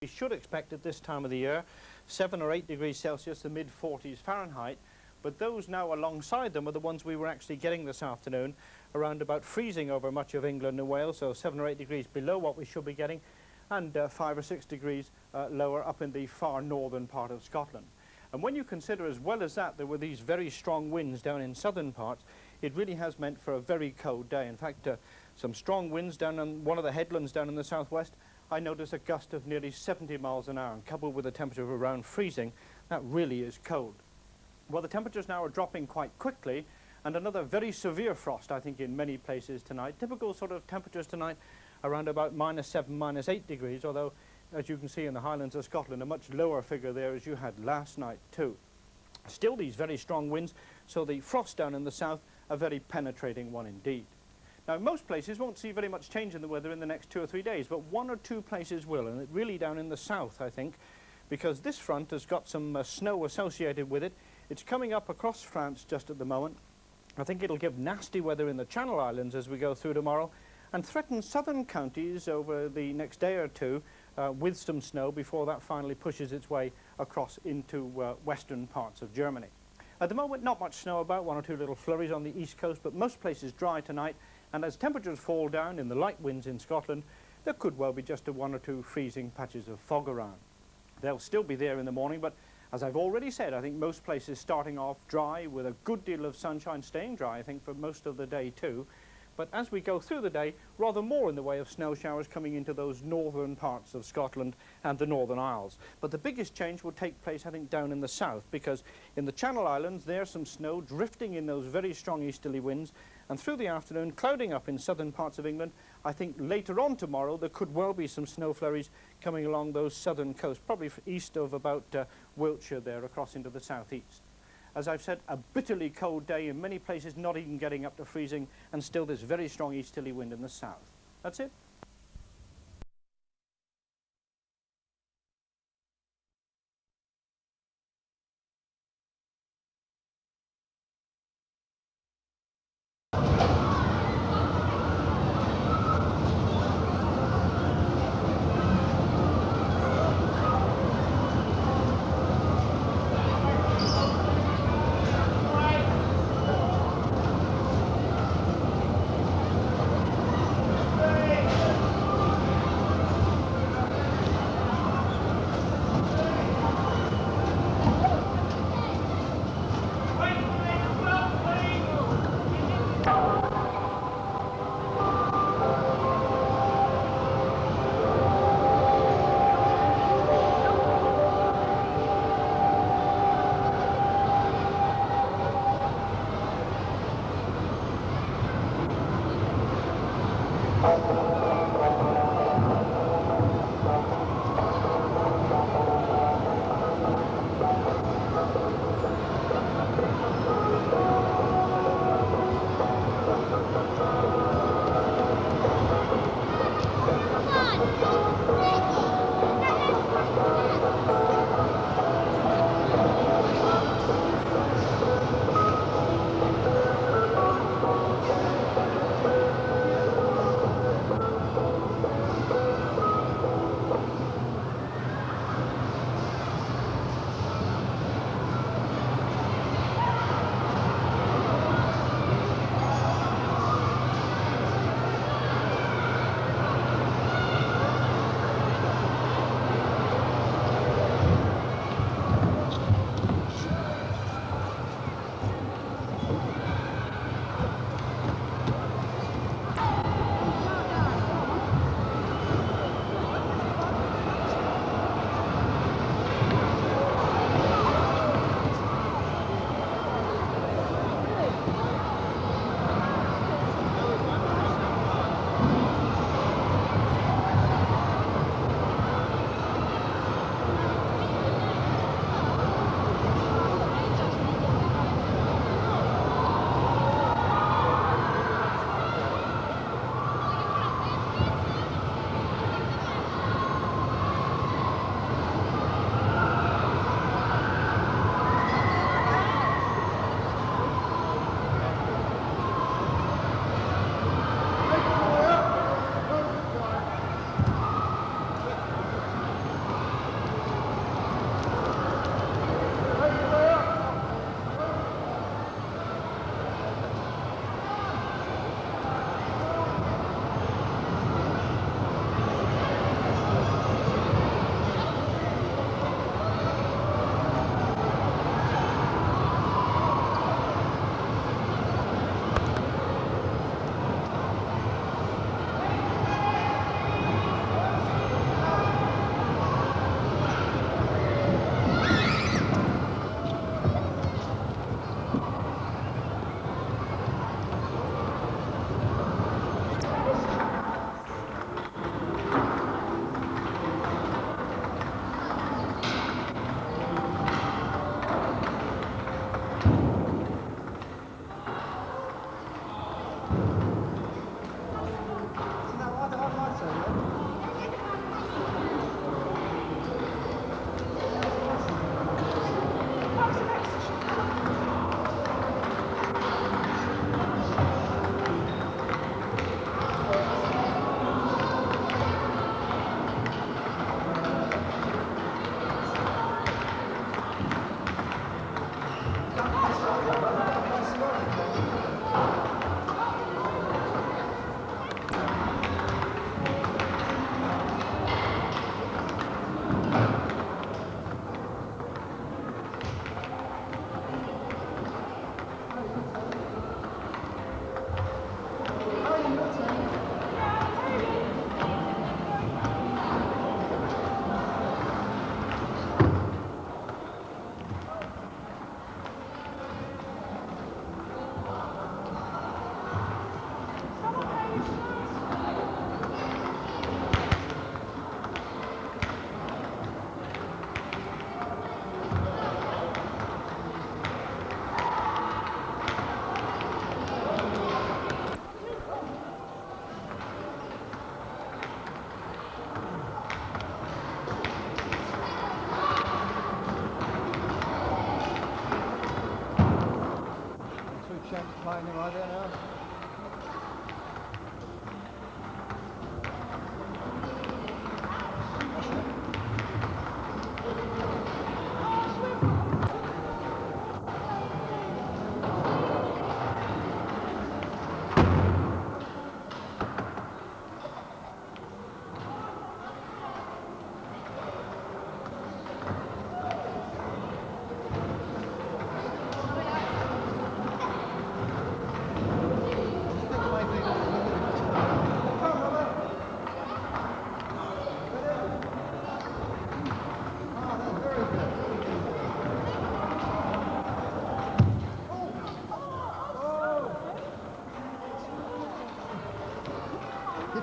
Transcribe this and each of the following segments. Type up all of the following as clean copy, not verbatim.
We should expect at this time of the year 7 or 8 degrees Celsius, the mid-40s Fahrenheit, but those now alongside them are the ones we were actually getting this afternoon, around about freezing over much of England and Wales, so 7 or 8 degrees below what we should be getting, and 5 or 6 degrees lower up in the far northern part of Scotland. And when you consider as well as that there were these very strong winds down in southern parts, it really has meant for a very cold day. In fact, some strong winds down on one of the headlands down in the southwest. I noticed a gust of nearly 70 miles an hour, and coupled with a temperature of around freezing, that really is cold. Well, the temperatures now are dropping quite quickly, and another very severe frost, I think, in many places tonight. Typical sort of temperatures tonight around about -7, -8 degrees, although, as you can see in the Highlands of Scotland, a much lower figure there as you had last night too. Still these very strong winds, so the frost down in the south, a very penetrating one indeed. Now, most places won't see very much change in the weather in the next 2 or 3 days, but 1 or 2 places will, and it really down in the south, I think, because this front has got some snow associated with it. It's coming up across France just at the moment. I think it'll give nasty weather in the Channel Islands as we go through tomorrow, and threaten southern counties over the next day or two with some snow before that finally pushes its way across into western parts of Germany. At the moment, not much snow about, 1 or 2 little flurries on the east coast, but most places dry tonight. And as temperatures fall down in the light winds in Scotland, there could well be just 1 or 2 freezing patches of fog around. They'll still be there in the morning, but as I've already said, I think most places starting off dry with a good deal of sunshine, staying dry, I think, for most of the day too. But as we go through the day, rather more in the way of snow showers coming into those northern parts of Scotland and the Northern Isles. But the biggest change will take place, I think, down in the south, because in the Channel Islands there's some snow drifting in those very strong easterly winds, and through the afternoon clouding up in southern parts of England. I think later on tomorrow there could well be some snow flurries coming along those southern coasts, probably east of about Wiltshire there, across into the southeast. As I've said, a bitterly cold day, in many places not even getting up to freezing, and still this very strong easterly wind in the south. That's it.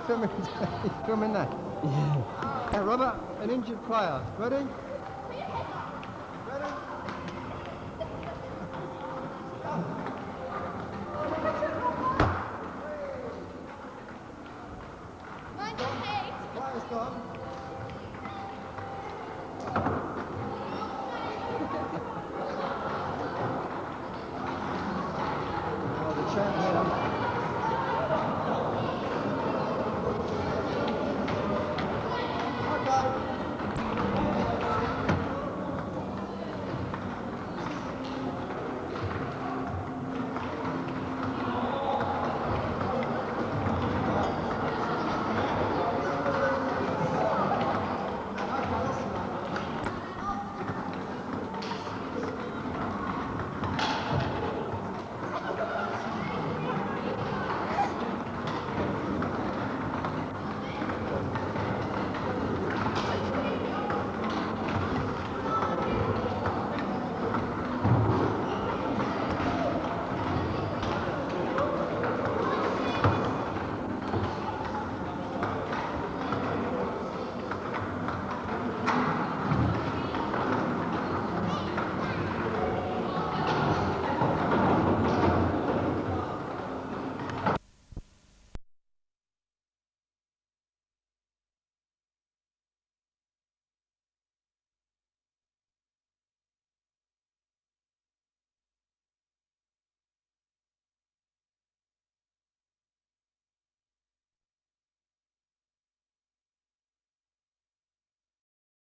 He's coming there. Yeah. Hey, Robert, an injured player. Ready? Ready? Player's gone.